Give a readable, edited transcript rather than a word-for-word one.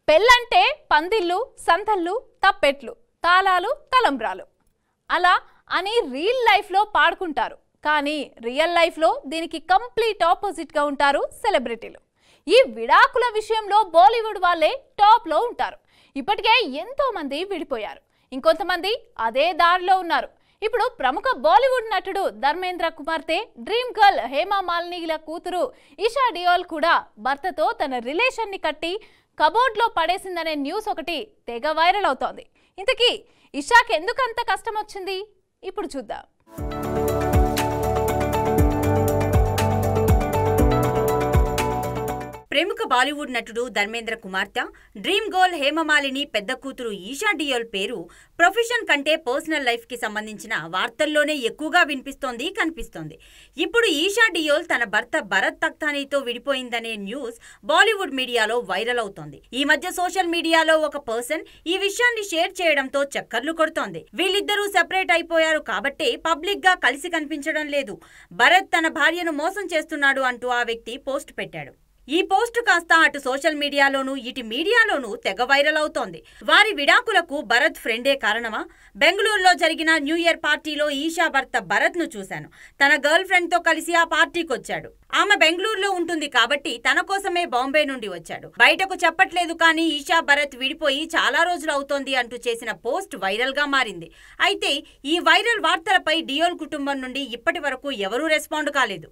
పెళ్ళంటే పందిళ్ళు, సంతళ్ళు, తప్పెట్లు, తాళాలు, తలంబ్రాలు అలా అని రియల్ లైఫ్లో పాడుకుంటారు. కానీ రియల్ లైఫ్లో దీనికి కంప్లీట్ ఆపోజిట్గా ఉంటారు సెలబ్రిటీలు. ఈ విడాకుల విషయంలో బాలీవుడ్ వాళ్ళే టాప్లో ఉంటారు. ఇప్పటికే ఎంతో మంది విడిపోయారు, ఇంకొంతమంది అదే దారిలో ఉన్నారు. ఇప్పుడు ప్రముఖ బాలీవుడ్ నటుడు ధర్మేంద్ర కుమార్తె డ్రీమ్ గర్ల్ హేమా మాలినీల కూతురు ఇషా డియోల్ కూడా భర్తతో తన రిలేషన్ని కట్టి కబోర్డ్లో పడేసిందనే న్యూస్ ఒకటి తెగ వైరల్ అవుతోంది. ఇంతకీ ఇషాకి ఎందుకు అంత కష్టం వచ్చింది ఇప్పుడు చూద్దాం. ప్రముఖ బాలీవుడ్ నటుడు ధర్మేంద్ర కుమార్తె డ్రీమ్ గర్ల్ హేమా మాలిని పెద్ద కూతురు ఈషా డియోల్ పేరు ప్రొఫెషన్ కంటే పర్సనల్ లైఫ్ కి సంబంధించిన వార్తల్లోనే ఎక్కువగా వినిపిస్తోంది కనిపిస్తోంది. ఇప్పుడు ఈషా డియోల్ తన భర్త భరత్ తఖ్తానీతో విడిపోయిందనే న్యూస్ బాలీవుడ్ మీడియాలో వైరల్ అవుతోంది. ఈ మధ్య సోషల్ మీడియాలో ఒక పర్సన్ ఈ విషయాన్ని షేర్ చేయడంతో చక్కర్లు కొడుతోంది. వీళ్ళిద్దరూ సెపరేట్ అయిపోయారు కాబట్టే పబ్లిక్ గా కలిసి కనిపించడం లేదు, భరత్ తన భార్యను మోసం చేస్తున్నాడు అంటూ ఆ వ్యక్తి పోస్ట్ పెట్టాడు. ఈ పోస్టు కాస్త అటు సోషల్ మీడియాలోనూ ఇటు మీడియాలోనూ తెగ వైరల్ అవుతోంది. వారి విడాకులకు భరత్ ఫ్రెండే కారణమా? బెంగళూరులో జరిగిన న్యూ ఇయర్ పార్టీలో ఈషా భర్త భరత్ ను చూశాను. తన గర్ల్ ఫ్రెండ్ తో కలిసి ఆ పార్టీకి వచ్చాడు. ఆమె బెంగళూరులో ఉంటుంది కాబట్టి తన కోసమే బాంబే నుండి వచ్చాడు. బయటకు చెప్పట్లేదు కానీ ఈషా భరత్ విడిపోయి చాలా రోజులు అవుతోంది అంటూ చేసిన పోస్ట్ వైరల్ గా మారింది. అయితే ఈ వైరల్ వార్తలపై డియోల్ కుటుంబం నుండి ఇప్పటి వరకు ఎవరూ రెస్పాండ్ కాలేదు.